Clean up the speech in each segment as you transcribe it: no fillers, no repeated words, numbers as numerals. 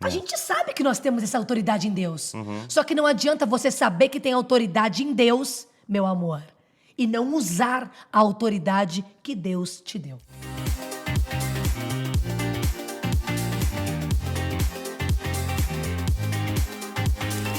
A gente sabe que nós temos essa autoridade em Deus. Só que não adianta você saber que tem autoridade em Deus, meu amor, e não usar a autoridade que Deus te deu.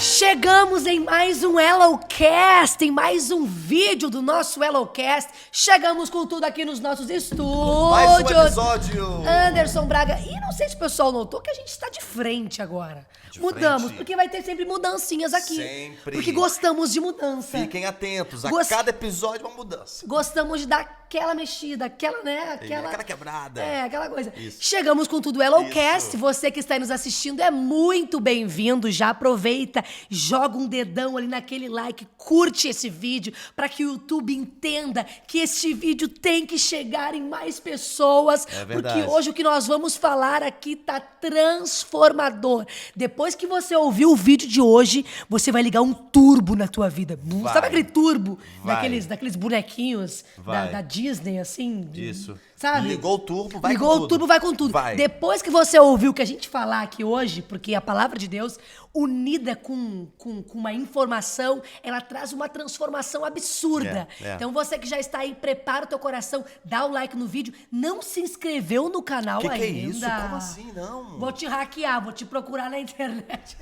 Chegamos em mais um Ellocast, em mais um vídeo do nosso Ellocast. Chegamos com tudo aqui nos nossos estúdios. Mais um episódio. Anderson Braga. E não sei se o pessoal notou que a gente está de frente agora. Mudamos, frente. porque vai ter sempre mudancinhas aqui. Sempre. Porque gostamos de mudança. Fiquem atentos, a cada episódio uma mudança. Gostamos de dar aquela mexida, aquela, né? Aquela quebrada. É, aquela coisa. Isso. Chegamos com tudo Ellocast. Isso. Você que está aí nos assistindo é muito bem-vindo. Já aproveita, joga um dedão ali naquele like, curte esse vídeo para que o YouTube entenda que este vídeo tem que chegar em mais pessoas. É verdade. Porque hoje o que nós vamos falar aqui tá transformador. Depois que você ouvir o vídeo de hoje, você vai ligar um turbo na tua vida. Vai. Sabe aquele turbo Vai. daqueles bonequinhos Vai. da Disney, assim? Isso. Sabe? Ligou o turbo, vai Ligou com o tudo. turbo, vai com tudo. Vai. Depois que você ouviu o que a gente falar aqui hoje, porque a palavra de Deus, unida com uma informação, ela traz uma transformação absurda. É. Então você que já está aí, prepara o teu coração, dá o like no vídeo, não se inscreveu no canal Que ainda. é isso? Como assim, não? Vou te hackear, vou te procurar na internet.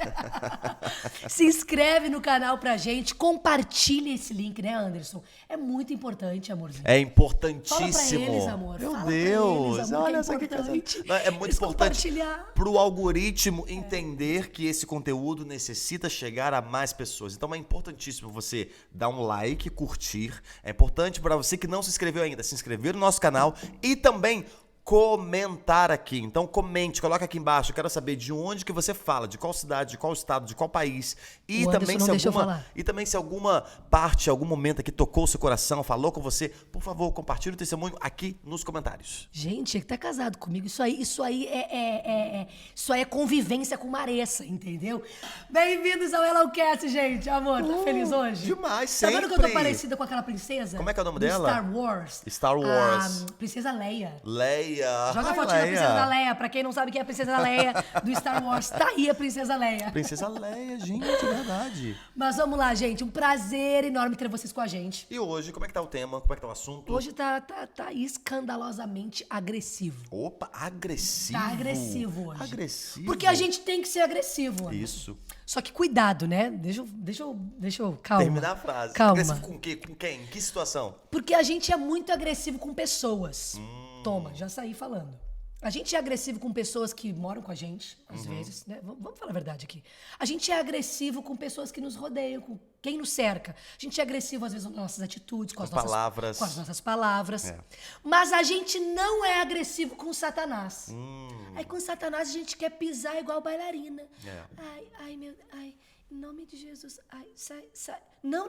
Se inscreve no canal pra gente, compartilha esse link, né, Anderson? É muito importante, amorzinho. É importantíssimo. Fala pra eles, amor. Meu Fala pra Deus, eles, amor, que olha só que importante. coisa. É muito Eles importante compartilhar. pro algoritmo entender que esse conteúdo necessita chegar a mais pessoas. Então é importantíssimo você dar um like, curtir. É importante para você que não se inscreveu ainda, se inscrever no nosso canal e também comentar aqui. Então comente, coloca aqui embaixo. Eu quero saber de onde que você fala, de qual cidade, de qual estado, de qual país. E O Anderson também não se deixa eu alguma falar. e também se alguma parte, algum momento aqui tocou o seu coração, falou com você, por favor, compartilhe o testemunho aqui nos comentários. Gente, ele tá casado comigo. Isso aí é convivência com Maressa, entendeu? Bem-vindos ao Ellocast, gente. Amor, tá feliz hoje? Demais, Tá vendo que eu tô sempre. parecida com aquela princesa? Como é que é o nome do dela? Star Wars. Star Wars. A princesa Leia. Leia. Joga a Ai, fotinho da princesa da Leia. Pra quem não sabe quem é a princesa da Leia do Star Wars, tá aí a princesa Leia. Princesa Leia, gente, é verdade. Mas vamos lá, gente. Um prazer enorme ter vocês com a gente. E hoje, como é que tá o tema? Como é que tá o assunto? Hoje tá escandalosamente agressivo. Opa, agressivo. Tá agressivo hoje. Agressivo. Porque a gente tem que ser agressivo. Ana. Isso. Só que cuidado, né? Deixa eu calma. Terminar a frase. Calma. Agressivo com o quê? Com quem? Em que situação? Porque a gente é muito agressivo com pessoas. Toma, já saí falando. A gente é agressivo com pessoas que moram com a gente, às vezes, né? Vamos falar a verdade aqui. A gente é agressivo com pessoas que nos rodeiam, com quem nos cerca. A gente é agressivo, às vezes, nas nossas atitudes, com as nossas palavras. É. Mas a gente não é agressivo com Satanás. Aí com Satanás a gente quer pisar igual bailarina. É. Ai, em nome de Jesus. Ai, sai. Não.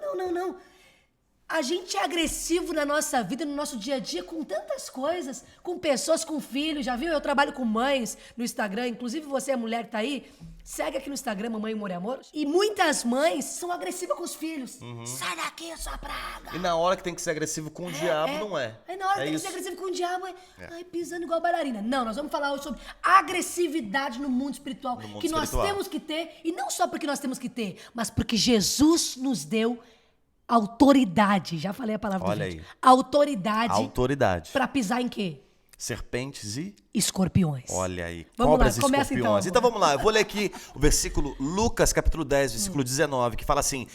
A gente é agressivo na nossa vida, no nosso dia a dia, com tantas coisas, com pessoas, com filhos, já viu? Eu trabalho com mães no Instagram, inclusive você, a mulher que tá aí, segue aqui no Instagram, Mamãe Humor e Amor. E muitas mães são agressivas com os filhos. Sai daqui, sua praga! E na hora que tem que ser agressivo com o diabo, não é. Aí na hora é tem isso. que ser agressivo com o diabo, ai, pisando igual bailarina. Não, nós vamos falar hoje sobre agressividade no mundo espiritual, No mundo que nós espiritual. temos que ter, e não só porque nós temos que ter, mas porque Jesus nos deu autoridade. Já falei a palavra Olha do vídeo. aí. Autoridade Autoridade. pra pisar em quê? Serpentes e... Escorpiões. Olha aí, Vamos cobras lá, e começa escorpiões. então, Então vamos lá, eu vou ler aqui o versículo Lucas, capítulo 10, versículo 19, que fala assim,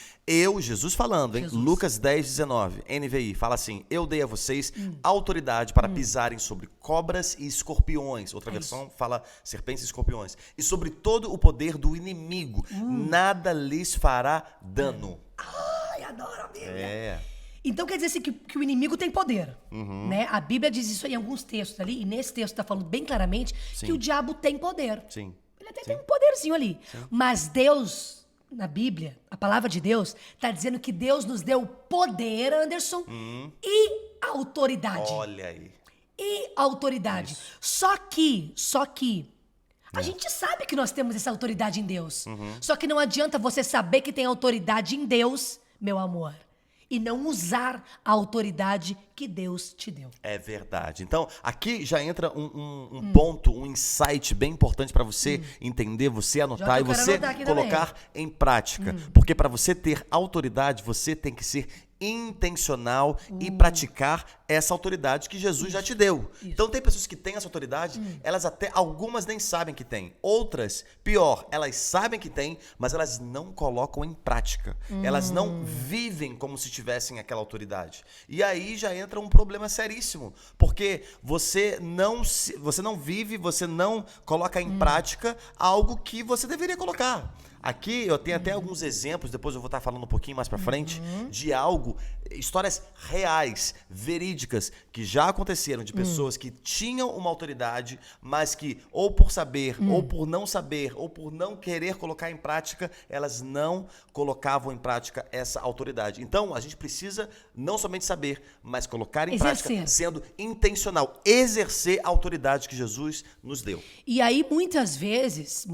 Jesus falando, hein? Jesus. Lucas 10, 19, NVI, fala assim, eu dei a vocês autoridade para pisarem sobre cobras e escorpiões. Outra versão fala serpentes e escorpiões. E sobre todo o poder do inimigo, nada lhes fará dano. Ai, adoro a Bíblia. É. Então quer dizer assim, que o inimigo tem poder, né? A Bíblia diz isso em alguns textos ali, e nesse texto está falando bem claramente que o diabo tem poder. Sim. Ele até tem um poderzinho ali. Mas Deus, na Bíblia, a palavra de Deus, está dizendo que Deus nos deu poder, Anderson, e autoridade. Olha aí. E autoridade. Só que a gente sabe que nós temos essa autoridade em Deus. Só que não adianta você saber que tem autoridade em Deus, meu amor, e não usar a autoridade que Deus te deu. É verdade. Então, aqui já entra um ponto, um insight bem importante para você entender, você anotar e você colocar em prática. Porque para você ter autoridade, você tem que ser intencional e praticar essa autoridade que Jesus já te deu. Então tem pessoas que têm essa autoridade, elas até, algumas nem sabem que têm. Outras, pior, elas sabem que têm, mas elas não colocam em prática. Elas não vivem como se tivessem aquela autoridade. E aí já entra um problema seríssimo, porque você não vive, você não coloca em prática algo que você deveria colocar. Aqui eu tenho até alguns exemplos, depois eu vou estar falando um pouquinho mais pra frente, de algo, histórias reais, verídicas, que já aconteceram, de pessoas que tinham uma autoridade, mas que ou por saber, ou por não saber, ou por não querer colocar em prática, elas não colocavam em prática essa autoridade. Então, a gente precisa não somente saber, mas colocar em prática, sendo intencional, exercer a autoridade que Jesus nos deu. E aí, muitas vezes,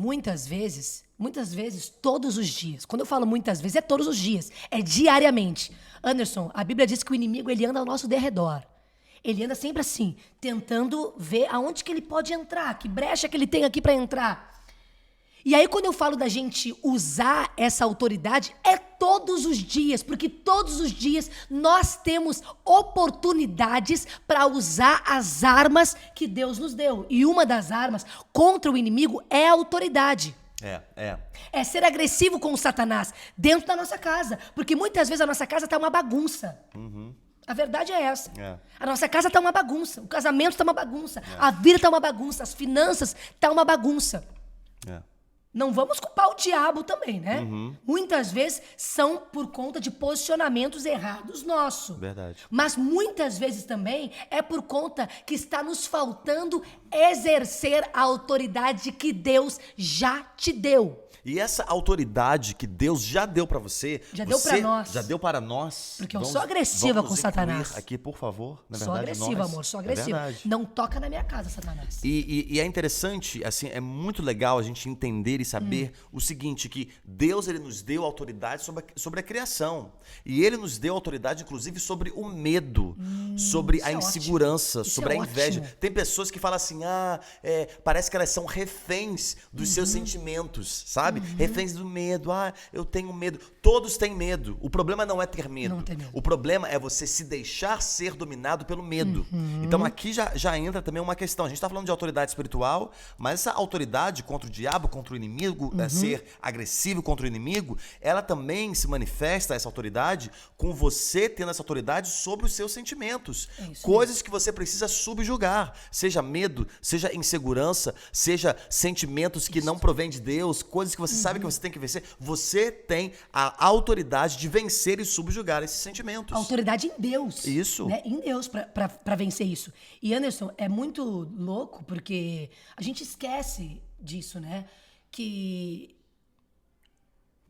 todos os dias. Quando eu falo muitas vezes, é todos os dias. É diariamente. Anderson, a Bíblia diz que o inimigo, ele anda ao nosso derredor. Ele anda sempre assim, tentando ver aonde que ele pode entrar, que brecha que ele tem aqui para entrar. E aí, quando eu falo da gente usar essa autoridade, é todos os dias, porque todos os dias nós temos oportunidades para usar as armas que Deus nos deu. E uma das armas contra o inimigo é a autoridade. É ser agressivo com o Satanás dentro da nossa casa. Porque muitas vezes a nossa casa tá uma bagunça. A verdade é essa. A nossa casa tá uma bagunça. O casamento tá uma bagunça. A vida tá uma bagunça. As finanças tá uma bagunça. Não vamos culpar o diabo também, né? Muitas vezes são por conta de posicionamentos errados nossos. Verdade. Mas muitas vezes também é por conta que está nos faltando exercer a autoridade que Deus já te deu. E essa autoridade que Deus já deu para você, deu para nós. Já deu para nós. Porque eu sou agressiva com Satanás. Aqui, por favor, na sou verdade, agressiva, amor, sou agressiva. Não toca na minha casa, Satanás. E é interessante, assim, é muito legal a gente entender e saber o seguinte, que Deus, ele nos deu autoridade sobre a criação. E ele nos deu autoridade, inclusive, sobre o medo, sobre a insegurança, sobre a inveja. Tem pessoas que falam assim, parece que elas são reféns dos seus sentimentos, sabe? Reféns do medo. Eu tenho medo. Todos têm medo. O problema não é ter medo. O problema é você se deixar ser dominado pelo medo. Então aqui já entra também uma questão. A gente está falando de autoridade espiritual, mas essa autoridade contra o diabo, contra o inimigo, ser agressivo contra o inimigo, ela também se manifesta, essa autoridade, com você tendo essa autoridade sobre os seus sentimentos. Coisas que você precisa subjugar. Seja medo, seja insegurança, seja sentimentos que não provêm de Deus, coisas que você sabe que você tem que vencer. Você tem a autoridade de vencer e subjugar esses sentimentos. Autoridade em Deus. Isso. Né? Em Deus pra vencer isso. E Anderson, é muito louco porque a gente esquece disso, né? Que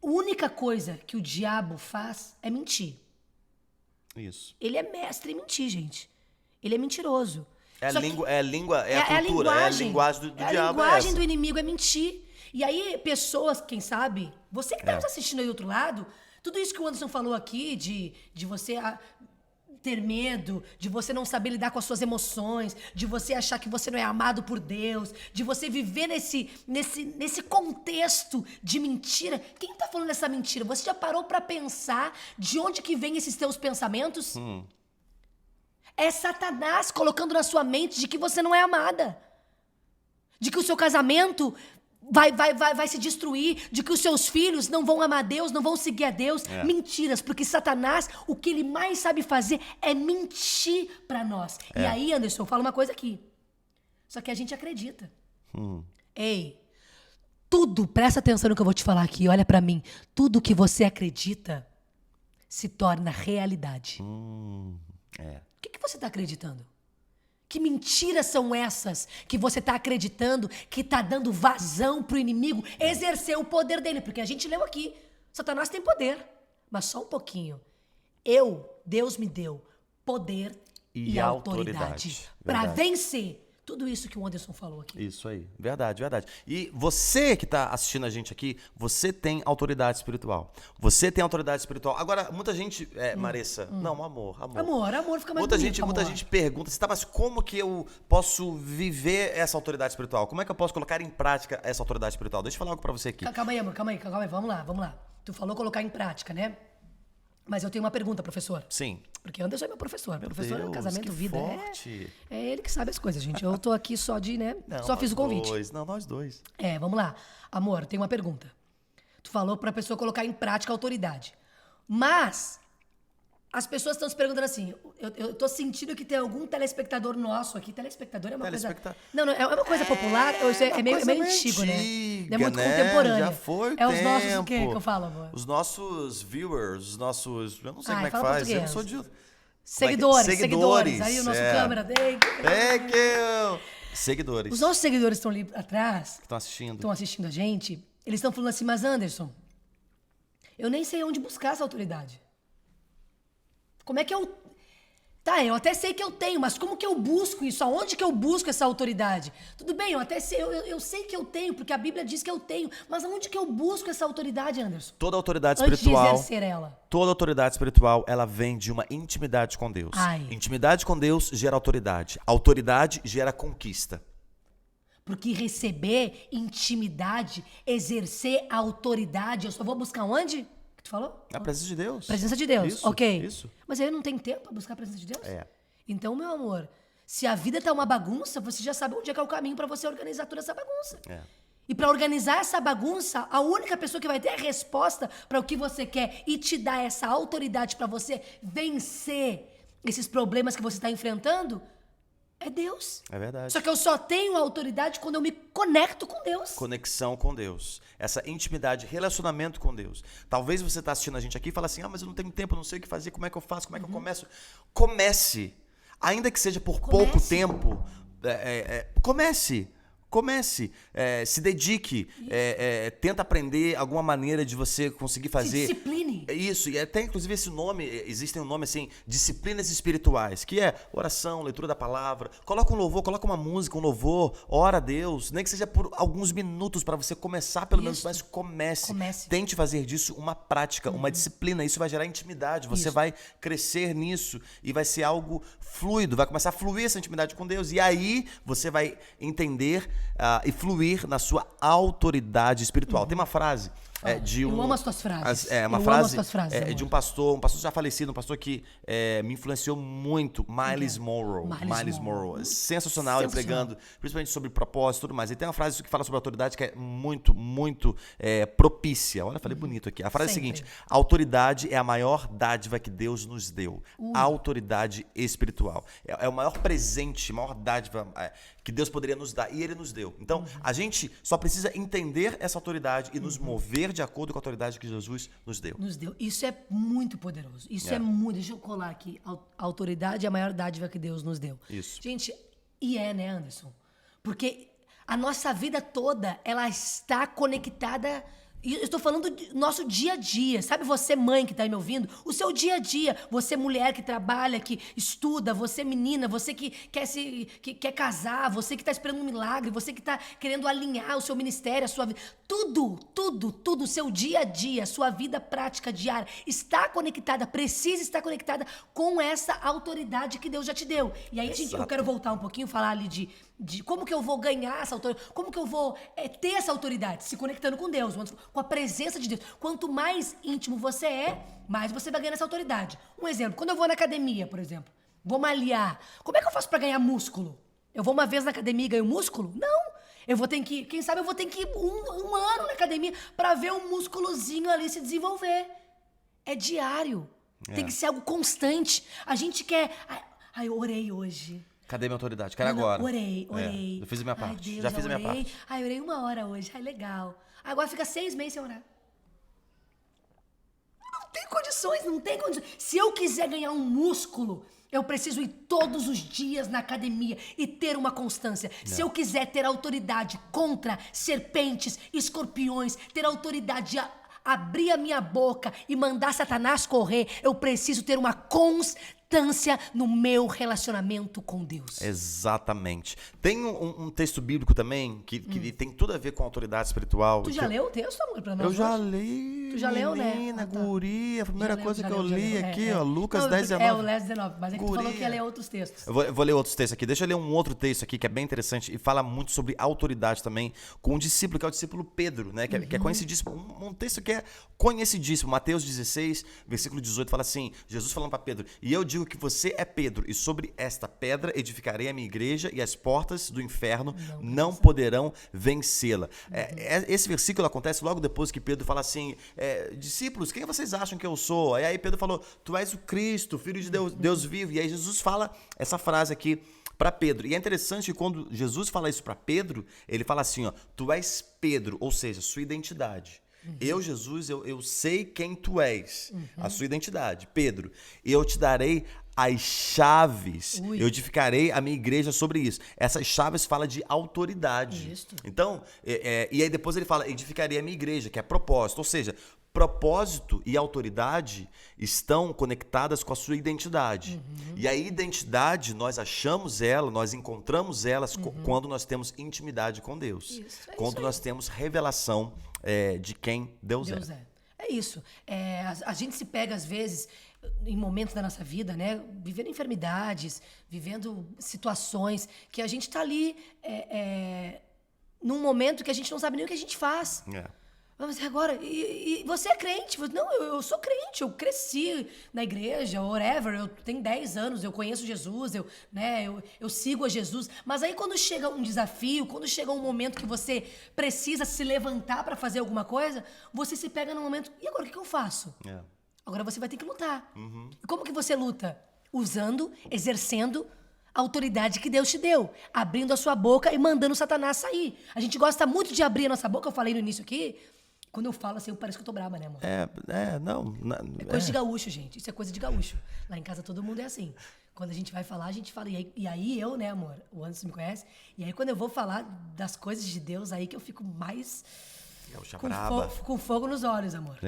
a única coisa que o diabo faz é mentir. Isso. Ele é mestre em mentir, gente. Ele é mentiroso. É a cultura, é a linguagem do diabo. A linguagem do inimigo é mentir. E aí, pessoas, quem sabe, você que está nos assistindo aí do outro lado, tudo isso que o Anderson falou aqui, de você ter medo, de você não saber lidar com as suas emoções, de você achar que você não é amado por Deus, de você viver nesse contexto de mentira. Quem está falando dessa mentira? Você já parou para pensar de onde que vem esses teus pensamentos? É Satanás colocando na sua mente de que você não é amada. De que o seu casamento vai se destruir, de que os seus filhos não vão amar Deus, não vão seguir a Deus. Mentiras, porque Satanás, o que ele mais sabe fazer é mentir pra nós. E aí, Anderson, fala uma coisa aqui. Só que a gente acredita. Ei, presta atenção no que eu vou te falar aqui, olha pra mim. Tudo que você acredita se torna realidade. O que você tá acreditando? Que mentiras são essas que você está acreditando, que está dando vazão para o inimigo exercer o poder dele? Porque a gente leu aqui, Satanás tem poder, mas só um pouquinho. Deus me deu poder e autoridade para vencer Tudo isso que o Anderson falou aqui. Isso aí, verdade, verdade. E você que está assistindo a gente aqui, você tem autoridade espiritual. Você tem autoridade espiritual. Agora, muita gente, Marissa, não, amor. Amor fica mais muita bonito, muita gente pergunta, tá, mas como que eu posso viver essa autoridade espiritual? Como é que eu posso colocar em prática essa autoridade espiritual? Deixa eu falar algo pra você aqui. Calma aí, amor, calma aí. Vamos lá. Tu falou colocar em prática, né? Mas eu tenho uma pergunta, professor. Sim. Porque Anderson é meu professor. Professor é Deus, casamento, que vida. forte. É ele que sabe as coisas, gente. Eu tô aqui só de, né? Não, só fiz o convite. Nós dois. Vamos lá. Amor, tem uma pergunta. Tu falou pra pessoa colocar em prática a autoridade. Mas as pessoas estão se perguntando assim, eu tô sentindo que tem algum telespectador nosso aqui. Telespectador é uma coisa... Não, é uma coisa popular, é meio antigo, né? É muito contemporâneo. Já foi os nossos, o que eu falo, amor? Os nossos viewers, os nossos... Eu não sei como é que fala faz. português. Eu não sou de... Seguidores. Aí o nosso câmera. Thank you. Seguidores. Os nossos seguidores estão ali atrás. Que estão assistindo a gente. Eles estão falando assim, mas Anderson, eu nem sei onde buscar essa autoridade. Como é que eu... Tá, eu até sei que eu tenho, mas como que eu busco isso? Aonde que eu busco essa autoridade? Tudo bem, eu até sei, eu sei que eu tenho, porque a Bíblia diz que eu tenho, mas aonde que eu busco essa autoridade, Anderson? Toda autoridade espiritual... Antes de exercer ela. Toda autoridade espiritual, ela vem de uma intimidade com Deus. Intimidade com Deus gera autoridade. Autoridade gera conquista. Porque receber intimidade, exercer a autoridade, eu só vou buscar onde? Tu falou? A presença de Deus. Presença de Deus, isso, ok. Isso. Mas aí não tem tempo pra buscar a presença de Deus? É. Então, meu amor, se a vida tá uma bagunça, você já sabe onde é que é o caminho pra você organizar toda essa bagunça. É. E pra organizar essa bagunça, a única pessoa que vai ter a resposta pra o que você quer e te dar essa autoridade pra você vencer esses problemas que você tá enfrentando é Deus. É verdade. Só que eu só tenho autoridade quando eu me conecto com Deus. Conexão com Deus. Essa intimidade, relacionamento com Deus. Talvez você está assistindo a gente aqui e fala assim, mas eu não tenho tempo, eu não sei o que fazer, como é que eu faço, como é que eu começo? Comece. Ainda que seja por pouco tempo, comece. Se dedique, tenta aprender alguma maneira de você conseguir fazer. Se discipline. Isso, e até inclusive esse nome, existem um nome assim, disciplinas espirituais, que é oração, leitura da palavra. Coloca um louvor, coloca uma música, um louvor, ora a Deus, nem que seja por alguns minutos para você começar pelo menos, mas comece. Tente fazer disso uma prática, uma disciplina, isso vai gerar intimidade, você vai crescer nisso e vai ser algo fluido, vai começar a fluir essa intimidade com Deus e aí você vai entender e fluir na sua autoridade espiritual. Tem uma frase de um... Eu amo as tuas frases. Uma frase de um pastor já falecido, um pastor que me influenciou muito, Miles Monroe. Miles Monroe. Sensacional, ele pregando, principalmente sobre propósito e tudo mais. Ele tem uma frase que fala sobre autoridade que é muito, muito propícia. Olha, falei bonito aqui. A frase é a seguinte, a autoridade é a maior dádiva que Deus nos deu. A autoridade espiritual. É o maior presente, a maior dádiva que Deus poderia nos dar, e Ele nos deu. Então, a gente só precisa entender essa autoridade e nos mover de acordo com a autoridade que Jesus nos deu. Isso é muito poderoso. Isso é muito... Deixa eu colar aqui. A autoridade é a maior dádiva que Deus nos deu. Isso. Gente, né, Anderson? Porque a nossa vida toda, ela está conectada... Eu estou falando do nosso dia a dia. Sabe você, mãe, que está aí me ouvindo? O seu dia a dia. Você, mulher que trabalha, que estuda. Você, menina. Você que quer casar. Você que está esperando um milagre. Você que está querendo alinhar o seu ministério, a sua vida. Tudo. O seu dia a dia, a sua vida prática diária está conectada, precisa estar conectada com essa autoridade que Deus já te deu. E aí, gente, eu quero voltar um pouquinho, falar ali de como que eu vou ganhar essa autoridade, como que eu vou ter essa autoridade, se conectando com Deus, com a presença de Deus. Quanto mais íntimo você mais você vai ganhar essa autoridade. Um exemplo, quando eu vou na academia, por exemplo, vou malhar, como é que eu faço para ganhar músculo? Eu vou uma vez na academia e ganho músculo? Não! Eu vou ter que ir, quem sabe eu vou ter que ir um ano na academia para ver um músculozinho ali se desenvolver. É diário. Tem que ser algo constante. A gente quer... eu orei hoje. Cadê minha autoridade? Quero agora. Orei. Eu fiz a minha parte. Deus, já fiz a minha parte. Eu orei 1 hora hoje. Legal. Agora fica 6 meses sem orar. Não tem condições. Se eu quiser ganhar um músculo, eu preciso ir todos os dias na academia e ter uma constância. Se eu quiser ter autoridade contra serpentes, escorpiões, ter autoridade abrir a minha boca e mandar Satanás correr, eu preciso ter uma constância no meu relacionamento com Deus. Exatamente. Tem um texto bíblico também que tem tudo a ver com autoridade espiritual. Tu já leu o texto, amor, pra nós? Eu já hoje? li. Tu já leu, né? Menina, guri, a primeira coisa Já que eu leu, li aqui, ó, Lucas Não, 10, 19. É, o 10, 19, mas é que tu falou que ia ler outros textos. Eu vou ler outros textos aqui. Deixa eu ler um outro texto aqui que é bem interessante e fala muito sobre autoridade também com um discípulo, que é o discípulo Pedro, né? Que é conhecidíssimo. Um texto que é conhecidíssimo. Mateus 16, versículo 18, fala assim, Jesus falando para Pedro, e eu digo que você é Pedro, e sobre esta pedra edificarei a minha igreja, e as portas do inferno não poderão vencê-la. Esse versículo acontece logo depois que Pedro fala assim, discípulos, quem vocês acham que eu sou? E aí Pedro falou, tu és o Cristo, filho de Deus, Deus vivo. E aí Jesus fala essa frase aqui para Pedro. E é interessante que quando Jesus fala isso para Pedro, ele fala assim, ó, tu és Pedro, ou seja, sua identidade. Eu, Jesus, eu sei quem tu és, a sua identidade, Pedro. E eu te darei as chaves, eu edificarei a minha igreja sobre isso. Essas chaves falam de autoridade. Isso. Então, e aí depois ele fala, edificarei a minha igreja, que é propósito. Ou seja, propósito e autoridade estão conectadas com a sua identidade. E a identidade, nós achamos ela, nós encontramos elas quando nós temos intimidade com Deus. Isso, quando nós temos revelação de quem Deus é. É isso. A gente se pega, às vezes, em momentos da nossa vida, né? Vivendo enfermidades, vivendo situações que a gente tá ali num momento que a gente não sabe nem o que a gente faz. Mas agora, e você é crente? Não, eu sou crente, eu cresci na igreja, whatever, eu tenho 10 anos, eu conheço Jesus, eu sigo a Jesus. Mas aí quando chega um desafio, quando chega um momento que você precisa se levantar para fazer alguma coisa, você se pega num momento, e agora o que eu faço? Agora você vai ter que lutar. E como que você luta? Usando, exercendo a autoridade que Deus te deu, abrindo a sua boca e mandando Satanás sair. A gente gosta muito de abrir a nossa boca, eu falei no início aqui. Quando eu falo assim, parece que eu tô braba, né, amor? É coisa de gaúcho, gente. Isso é coisa de gaúcho. Lá em casa todo mundo é assim. Quando a gente vai falar, a gente fala. E aí eu, né, amor? O Anderson me conhece. E aí quando eu vou falar das coisas de Deus, aí que eu fico mais com fogo nos olhos, amor.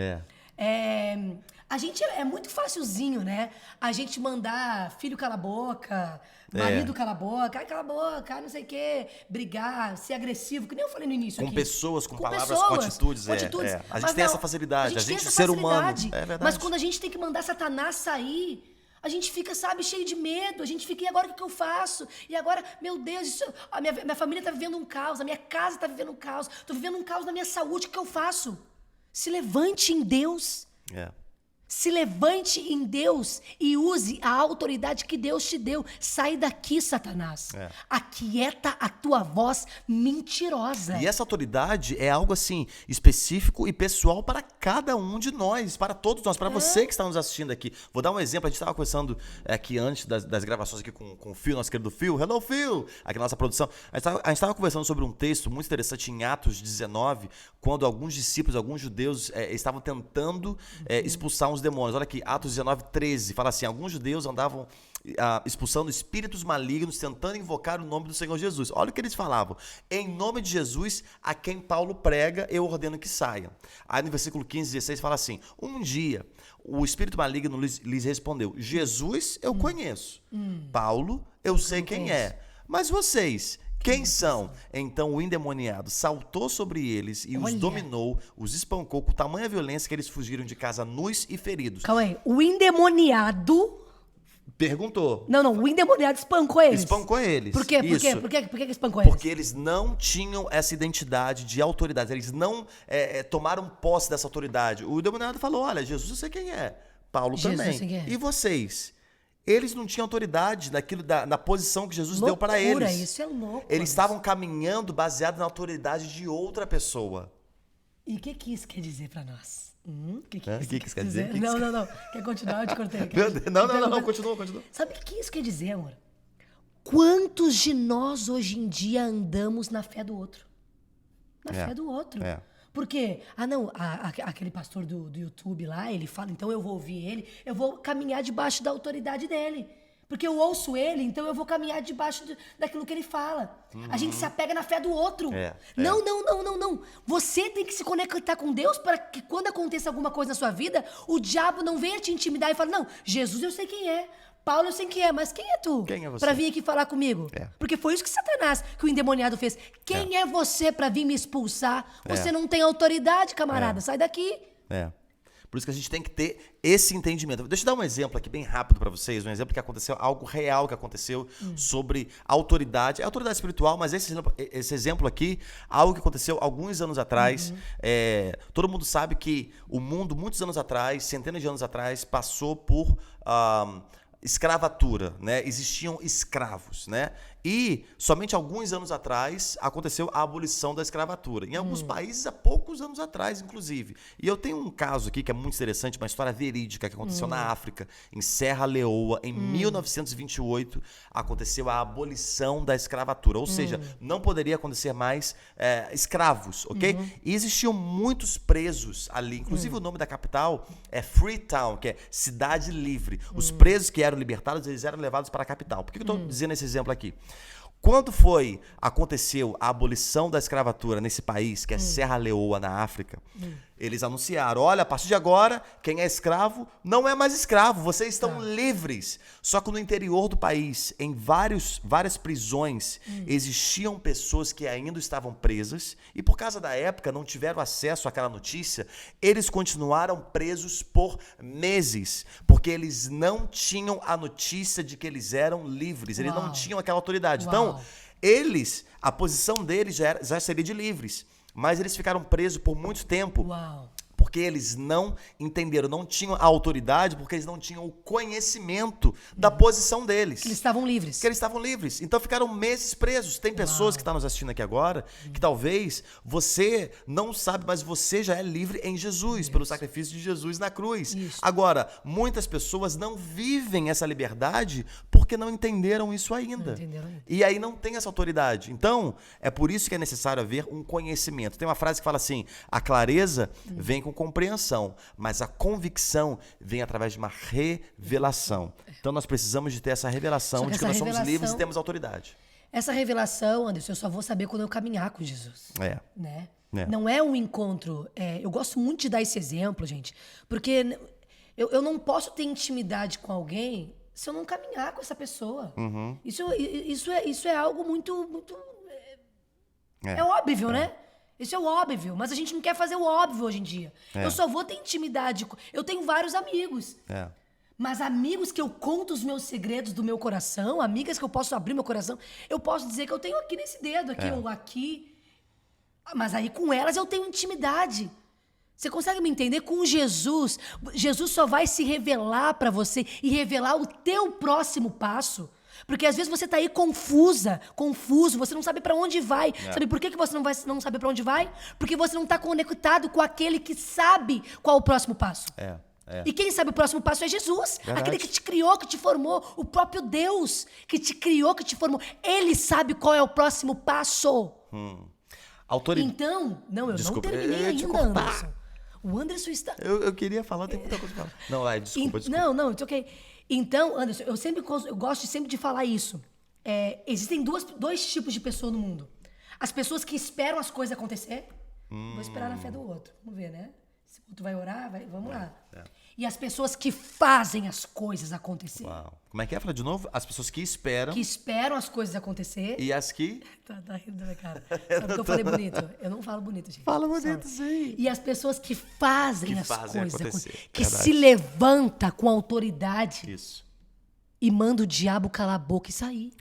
A gente é muito facilzinho, né? A gente mandar filho cala a boca, marido cala a boca, ai cala a boca, não sei o quê, brigar, ser agressivo, que nem eu falei no início com aqui. Pessoas, com palavras, com atitudes. A gente tem essa facilidade, a gente ser humano. É verdade. Mas quando a gente tem que mandar Satanás sair, a gente fica, sabe, cheio de medo. A gente fica, e agora o que eu faço? E agora, meu Deus, a minha família tá vivendo um caos, a minha casa tá vivendo um caos, tô vivendo um caos na minha saúde, o que eu faço? Se levante em Deus. Se levante em Deus e use a autoridade que Deus te deu. Sai daqui, Satanás. Aquieta a tua voz mentirosa. E essa autoridade é algo assim, específico e pessoal para cada um de nós, para todos nós, para você que está nos assistindo aqui. Vou dar um exemplo, a gente estava conversando aqui antes das gravações aqui com o Phil, nosso querido Phil. Hello, Phil! Aqui na nossa produção. A gente estava conversando sobre um texto muito interessante em Atos 19, quando alguns discípulos, alguns judeus estavam tentando expulsar uns demônios. Olha aqui, Atos 19, 13, fala assim, alguns judeus andavam expulsando espíritos malignos, tentando invocar o nome do Senhor Jesus. Olha o que eles falavam, em nome de Jesus, a quem Paulo prega, eu ordeno que saiam. Aí no versículo 15, 16, fala assim, um dia, o espírito maligno lhes respondeu, Jesus eu conheço, Paulo eu sei quem é, mas vocês... Quem são? Então o endemoniado saltou sobre eles e os dominou, os espancou com tamanha violência que eles fugiram de casa nus e feridos. Calma aí, o endemoniado... Perguntou. Não, o endemoniado espancou eles. Espancou eles. Por quê? Isso. Por que espancou eles? Porque eles não tinham essa identidade de autoridade, eles não tomaram posse dessa autoridade. O endemoniado falou, olha, Jesus eu sei quem é, Paulo também. E vocês? Eles não tinham autoridade na posição que Jesus deu para eles. Isso é louco. Eles estavam caminhando baseado na autoridade de outra pessoa. E o que isso quer dizer para nós? O que isso quer dizer? Não. Quer continuar? Eu te cortei. Não, continua. Sabe o que isso quer dizer, amor? Quantos de nós hoje em dia andamos na fé do outro? Na fé do outro. Porque, aquele pastor do YouTube lá, ele fala, então eu vou ouvir ele, eu vou caminhar debaixo da autoridade dele. Porque eu ouço ele, então eu vou caminhar debaixo daquilo que ele fala. A gente se apega na fé do outro. Não. Você tem que se conectar com Deus para que quando aconteça alguma coisa na sua vida, o diabo não venha te intimidar e falar, não, Jesus eu sei quem é, Paulo eu sei quem é, mas quem é tu? Quem é você? Para vir aqui falar comigo? Porque foi isso que Satanás, que o endemoniado fez. Quem é você para vir me expulsar? Você não tem autoridade, camarada, sai daqui. Por isso que a gente tem que ter esse entendimento. Deixa eu dar um exemplo aqui bem rápido para vocês, um exemplo que aconteceu, algo real que aconteceu sobre autoridade. É autoridade espiritual, mas esse exemplo aqui, algo que aconteceu alguns anos atrás. Todo mundo sabe que o mundo, muitos anos atrás, centenas de anos atrás, passou por escravatura, né? Existiam escravos, né? E somente alguns anos atrás aconteceu a abolição da escravatura. Em alguns países, há poucos anos atrás, inclusive. E eu tenho um caso aqui que é muito interessante, uma história verídica que aconteceu na África, em Serra Leoa, em 1928, aconteceu a abolição da escravatura. Ou seja, não poderia acontecer mais escravos, ok? E existiam muitos presos ali. Inclusive, o nome da capital é Freetown, que é Cidade Livre. Os presos que eram libertados, eles eram levados para a capital. Por que eu estou dizendo esse exemplo aqui? Quando aconteceu a abolição da escravatura nesse país, que é Serra Leoa, na África, eles anunciaram, olha, a partir de agora, quem é escravo não é mais escravo, vocês estão livres. Só que no interior do país, em várias prisões, existiam pessoas que ainda estavam presas e por causa da época não tiveram acesso àquela notícia, eles continuaram presos por meses, porque eles não tinham a notícia de que eles eram livres, eles não tinham aquela autoridade. Então, a posição deles já seria de livres. Mas eles ficaram presos por muito tempo. Porque eles não entenderam, não tinham a autoridade, porque eles não tinham o conhecimento da posição deles. Que eles estavam livres. Que eles estavam livres. Então ficaram meses presos. Tem pessoas que estão nos assistindo aqui agora, que talvez você não sabe, mas você já é livre em Jesus, pelo sacrifício de Jesus na cruz. Agora, muitas pessoas não vivem essa liberdade porque não entenderam isso ainda. E aí não tem essa autoridade. Então, é por isso que é necessário haver um conhecimento. Tem uma frase que fala assim, a clareza vem com compreensão, mas a convicção vem através de uma revelação. Então nós precisamos de ter essa revelação de que nós somos livres e temos autoridade. Essa revelação, Anderson, eu só vou saber quando eu caminhar com Jesus. Né? Não é um encontro. Eu gosto muito de dar esse exemplo, gente, porque eu não posso ter intimidade com alguém se eu não caminhar com essa pessoa. Isso é algo muito é óbvio, né? Isso é o óbvio, mas a gente não quer fazer o óbvio hoje em dia. Eu só vou ter intimidade. Eu tenho vários amigos. Mas amigos que eu conto os meus segredos do meu coração, amigas que eu posso abrir meu coração, eu posso dizer que eu tenho aqui nesse dedo, aqui ou aqui. Mas aí com elas eu tenho intimidade. Você consegue me entender? Com Jesus, Jesus só vai se revelar para você e revelar o teu próximo passo. Porque às vezes você tá aí confuso, você não sabe para onde vai. Sabe por que você não sabe para onde vai? Porque você não tá conectado com aquele que sabe qual é o próximo passo. E quem sabe o próximo passo é Jesus. Aquele que te criou, que te formou. O próprio Deus que te criou, que te formou. Ele sabe qual é o próximo passo. Então, não, eu não terminei ainda, Anderson. O Anderson está... Eu queria falar, tem muita coisa pra falar. Não, desculpa. Não, it's ok. Então, Anderson, eu gosto sempre de falar isso. Existem dois tipos de pessoa no mundo. As pessoas que esperam as coisas acontecer. Vou esperar na fé do outro. Vamos ver, né? Se o outro vai orar, vamos lá. E as pessoas que fazem as coisas acontecer. Como é que é? Fala de novo. As pessoas que esperam. Que esperam as coisas acontecer. E as que... Tá rindo da minha cara. Sabe que eu falei bonito? Eu não falo bonito, gente. Fala bonito, sim. E as pessoas que fazem as coisas acontecer. Que se levanta com autoridade. Isso. E manda o diabo calar a boca e sair.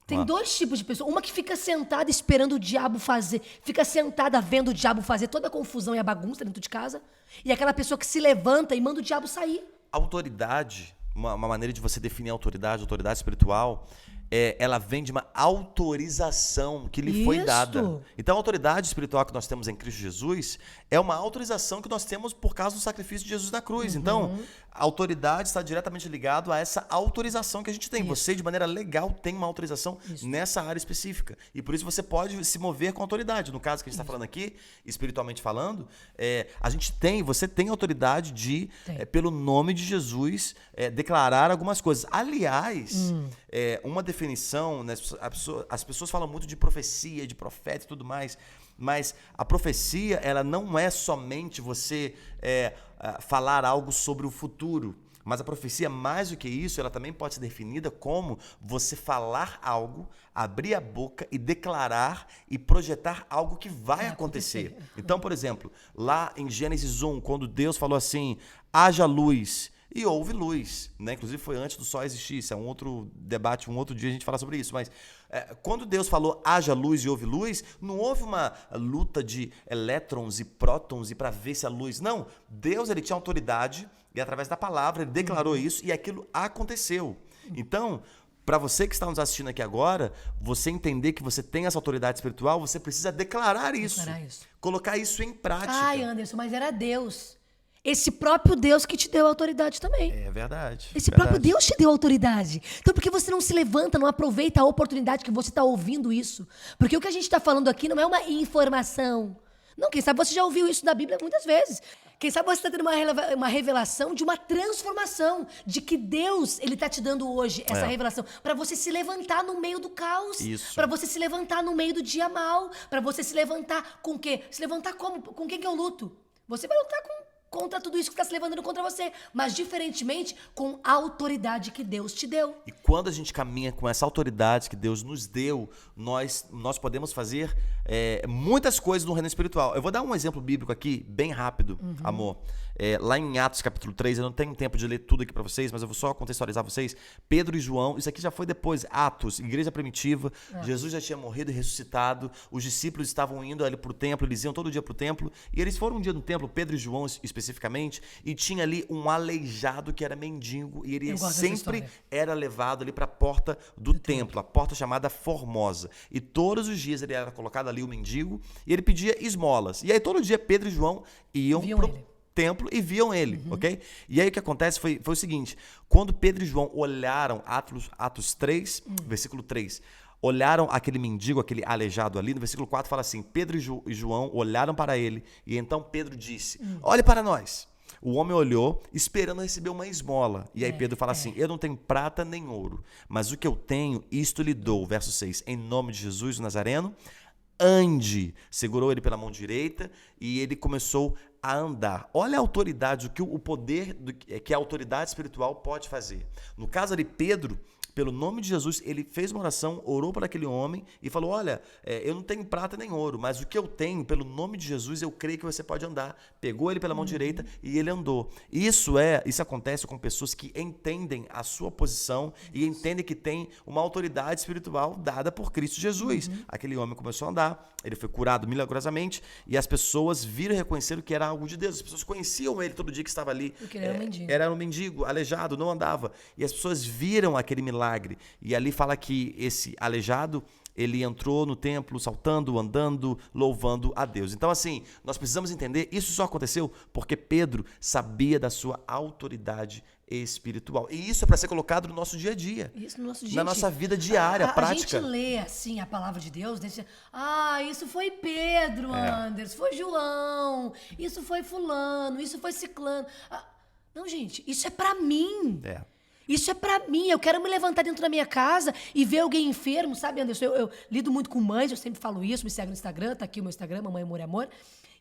Tem dois tipos de pessoa. Uma que fica sentada esperando o diabo fazer. Fica sentada vendo o diabo fazer toda a confusão e a bagunça dentro de casa. E aquela pessoa que se levanta e manda o diabo sair. Autoridade, uma maneira de você definir autoridade espiritual, ela vem de uma autorização que lhe foi dada. Então, a autoridade espiritual que nós temos em Cristo Jesus é uma autorização que nós temos por causa do sacrifício de Jesus na cruz. Então, a autoridade está diretamente ligada a essa autorização que a gente tem. Você, de maneira legal, tem uma autorização nessa área específica. E por isso você pode se mover com autoridade. No caso que a gente está falando aqui, espiritualmente falando, você tem autoridade de, pelo nome de Jesus, declarar algumas coisas. Aliás, uma definição, né, as pessoas falam muito de profecia, de profeta e tudo mais, mas a profecia, ela não é somente você falar algo sobre o futuro, mas a profecia, mais do que isso, ela também pode ser definida como você falar algo, abrir a boca e declarar e projetar algo que vai acontecer. Então, por exemplo, lá em Gênesis 1, quando Deus falou assim, haja luz, e houve luz, né? Inclusive foi antes do sol existir, isso é um outro debate, um outro dia a gente fala sobre isso, mas quando Deus falou haja luz e houve luz, não houve uma luta de elétrons e prótons e para ver se a luz, não, Deus ele tinha autoridade e através da palavra ele declarou isso e aquilo aconteceu. Então, para você que está nos assistindo aqui agora, você entender que você tem essa autoridade espiritual, você precisa declarar isso. Colocar isso em prática. Ai, Anderson, mas era Deus. Esse próprio Deus que te deu autoridade também. É verdade. Esse próprio Deus te deu autoridade. Então, por que você não se levanta, não aproveita a oportunidade que você está ouvindo isso? Porque o que a gente está falando aqui não é uma informação. Não, quem sabe você já ouviu isso na Bíblia muitas vezes. Quem sabe você está tendo uma revelação de uma transformação, de que Deus ele está te dando hoje essa revelação para você se levantar no meio do caos, para você se levantar no meio do dia mal, para você se levantar com o quê? Se levantar como? Com quem que eu luto? Você vai lutar contra tudo isso que está se levantando contra você, mas diferentemente com a autoridade que Deus te deu. E quando a gente caminha com essa autoridade que Deus nos deu, nós podemos fazer muitas coisas no reino espiritual. Eu vou dar um exemplo bíblico aqui, bem rápido, amor. Lá em Atos capítulo 3, eu não tenho tempo de ler tudo aqui para vocês, mas eu vou só contextualizar vocês. Pedro e João, isso aqui já foi depois, Atos, igreja primitiva, Jesus já tinha morrido e ressuscitado, os discípulos estavam indo ali para o templo, eles iam todo dia para o templo, e eles foram um dia no templo, Pedro e João especificamente, e tinha ali um aleijado que era mendigo, e ele sempre era levado ali para a porta do templo, a porta chamada Formosa. E todos os dias ele era colocado ali, o mendigo, e ele pedia esmolas. E aí todo dia Pedro e João iam pro templo e viam ele, ok? E aí o que acontece foi o seguinte, quando Pedro e João olharam, Atos 3, versículo 3, olharam aquele mendigo, aquele aleijado ali, no versículo 4 fala assim, Pedro e João olharam para ele, e então Pedro disse, olhe para nós. O homem olhou, esperando receber uma esmola. E aí Pedro fala assim, eu não tenho prata nem ouro, mas o que eu tenho, isto lhe dou. Verso 6, em nome de Jesus, o Nazareno, ande. Segurou ele pela mão direita e ele começou a andar. Olha a autoridade, o poder que a autoridade espiritual pode fazer. No caso ali, Pedro, pelo nome de Jesus, ele fez uma oração, orou para aquele homem e falou, olha, eu não tenho prata nem ouro, mas o que eu tenho, pelo nome de Jesus, eu creio que você pode andar. Pegou ele pela mão direita e ele andou. Isso acontece com pessoas que entendem a sua posição e entendem que tem uma autoridade espiritual dada por Cristo Jesus. Aquele homem começou a andar, ele foi curado milagrosamente e as pessoas viram e reconheceram que era algo de Deus. As pessoas conheciam ele todo dia que estava ali. Porque ele era um mendigo. Era um mendigo, aleijado, não andava. E as pessoas viram aquele milagre. E ali fala que esse aleijado, ele entrou no templo saltando, andando, louvando a Deus. Então, assim, nós precisamos entender, isso só aconteceu porque Pedro sabia da sua autoridade espiritual. E isso é para ser colocado no nosso dia a dia. Isso no nosso dia na nossa vida diária, prática. A gente lê, assim, a palavra de Deus, isso foi Pedro, Anderson, foi João, isso foi fulano, isso foi ciclano. Não, gente, isso é para mim. Isso é pra mim, eu quero me levantar dentro da minha casa e ver alguém enfermo, sabe, Anderson? Eu lido muito com mães, eu sempre falo isso, me segue no Instagram, tá aqui o meu Instagram, Mamãe Amor é Amor,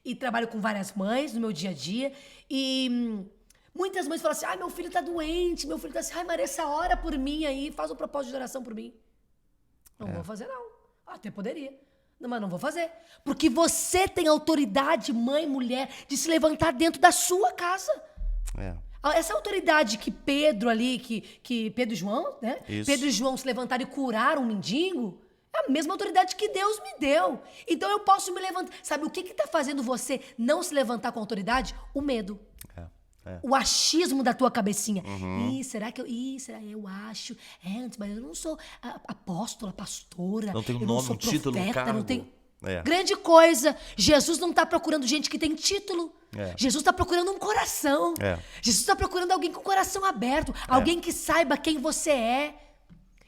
e trabalho com várias mães no meu dia a dia, e muitas mães falam assim, meu filho tá doente, meu filho tá assim, Maressa, ora por mim aí, faz um propósito de oração por mim. Não vou fazer não, até poderia. Não, mas não vou fazer, porque você tem autoridade, mãe, mulher, de se levantar dentro da sua casa. Essa autoridade que Pedro ali, que Pedro e João, né? Isso. Pedro e João se levantaram e curaram um mendigo, é a mesma autoridade que Deus me deu. Então eu posso me levantar. Sabe o que está fazendo você não se levantar com autoridade? O medo. o achismo da tua cabecinha. Será que eu acho? Mas eu não sou apóstola, pastora. Não tenho eu nome, não sou um título, um profeta, cargo. não tenho... É. Grande coisa. Jesus não está procurando gente que tem título. Jesus está procurando um coração. Jesus está procurando alguém com o coração aberto. Alguém que saiba quem você é.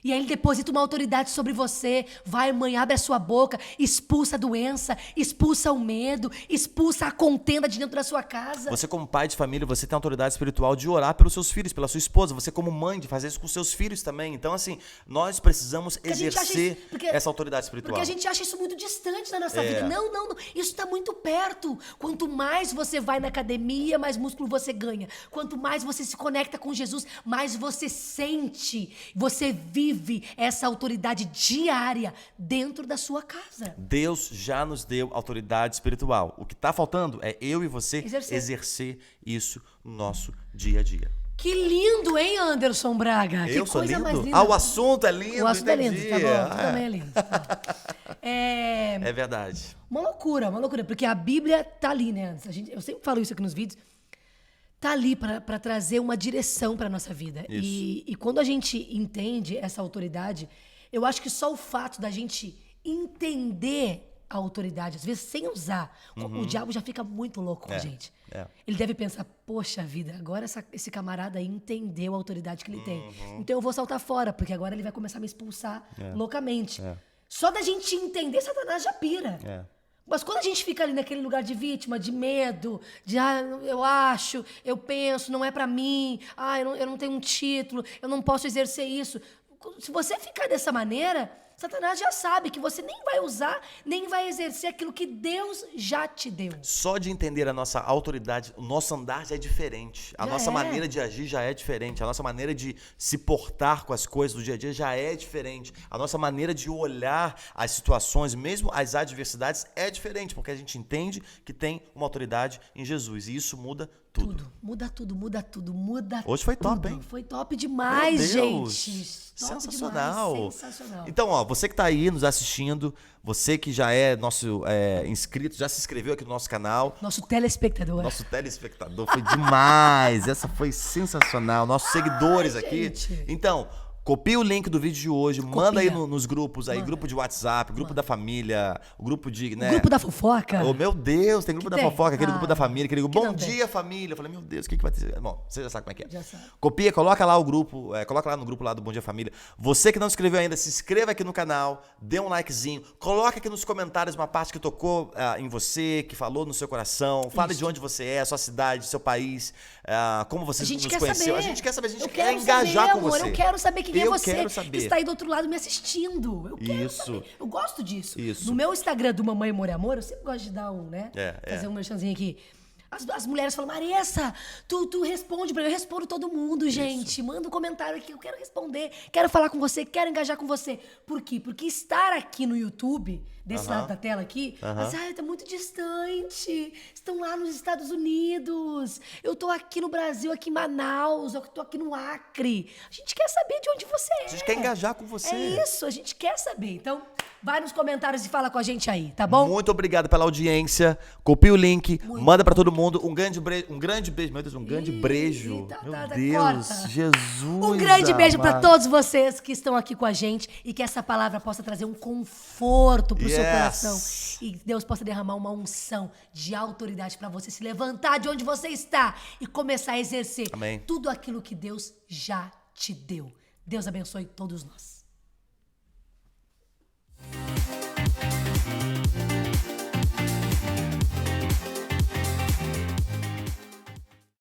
E aí ele deposita uma autoridade sobre você. Vai, mãe, abre a sua boca, expulsa a doença, expulsa o medo, expulsa a contenda de dentro da sua casa. Você como pai de família, você tem autoridade espiritual de orar pelos seus filhos, pela sua esposa. Você como mãe, de fazer isso com seus filhos também. Então, assim, nós precisamos exercer essa autoridade espiritual. Porque a gente acha isso muito distante da nossa vida. Não. Isso está muito perto. Quanto mais você vai na academia, mais músculo você ganha. Quanto mais você se conecta com Jesus, mais você sente, você vive essa autoridade diária dentro da sua casa. Deus já nos deu autoridade espiritual. O que está faltando é eu e você exercer isso no nosso dia a dia. Que lindo, hein, Anderson Braga? Eu que sou coisa lindo? mais linda. O assunto é lindo, o assunto entendi. É lindo, tá bom, também é lindo. É verdade. Uma loucura, porque a Bíblia tá ali, né, Anderson? Eu sempre falo isso aqui nos vídeos. Tá ali para trazer uma direção para nossa vida. E quando a gente entende essa autoridade, eu acho que só o fato da gente entender a autoridade, às vezes sem usar, o diabo já fica muito louco com a gente. Ele deve pensar, poxa vida, agora esse camarada aí entendeu a autoridade que ele tem. Então eu vou saltar fora, porque agora ele vai começar a me expulsar loucamente. Só da gente entender, Satanás já pira. Mas quando a gente fica ali naquele lugar de vítima, de medo, de eu acho, eu penso, não é pra mim, eu não tenho um título, eu não posso exercer isso. Se você ficar dessa maneira, Satanás já sabe que você nem vai usar, nem vai exercer aquilo que Deus já te deu. Só de entender a nossa autoridade, o nosso andar já é diferente. A nossa maneira de agir já é diferente. A nossa maneira de se portar com as coisas do dia a dia já é diferente. A nossa maneira de olhar as situações, mesmo as adversidades, é diferente. Porque a gente entende que tem uma autoridade em Jesus. E isso muda tudo. Muda tudo. Hoje foi top, hein? Foi top demais, gente. Top Sensacional. Demais, sensacional. Então, ó, você que tá aí nos assistindo, você que já é nosso inscrito, já se inscreveu aqui no nosso canal. Nosso telespectador. Foi demais. Essa foi sensacional. Nossos seguidores aqui. Gente. Então, copia o link do vídeo de hoje, manda aí nos grupos aí, grupo de WhatsApp, grupo da família, o grupo de, né? O grupo da fofoca. Oh, meu Deus, tem grupo da fofoca, aquele grupo da família, aquele grupo, bom não tem. dia família. Eu falei, meu Deus, o que vai ter? Bom, você já sabe como é que é. Já sabe. Copia, coloca lá o grupo, coloca lá no grupo lá do Bom Dia Família. Você que não se inscreveu ainda, se inscreva aqui no canal, dê um likezinho, coloca aqui nos comentários uma parte que tocou em você, que falou no seu coração, fale de onde você é, sua cidade, seu país, como você nos conheceu. A gente quer saber, a gente quer engajar com você. Eu quero saber quem é você. Quero saber. Que está aí do outro lado me assistindo. Eu quero saber. Eu gosto disso. No meu Instagram do Mamãe Amor é Amor, eu sempre gosto de dar fazer um merchanzinho aqui. As mulheres falam, Maressa, tu responde pra mim. Eu respondo todo mundo, gente. Manda um comentário aqui, eu quero responder. Quero falar com você, quero engajar com você. Por quê? Porque estar aqui no YouTube, desse lado da tela aqui, tá muito distante. Estão lá nos Estados Unidos. Eu tô aqui no Brasil, aqui em Manaus. Eu tô aqui no Acre. A gente quer saber de onde você é. A gente quer engajar com você. É isso, a gente quer saber. Então, vai nos comentários e fala com a gente aí, tá bom? Muito obrigado pela audiência. Copia o link, manda pra todo mundo. Um grande beijo. Meu Deus, um grande beijo. Meu Deus, corta. Jesus. Um grande beijo pra amado. todos vocês que estão aqui com a gente e que essa palavra possa trazer um conforto pro seu coração e Deus possa derramar uma unção de autoridade pra você se levantar de onde você está e começar a exercer tudo aquilo que Deus já te deu. Deus abençoe todos nós.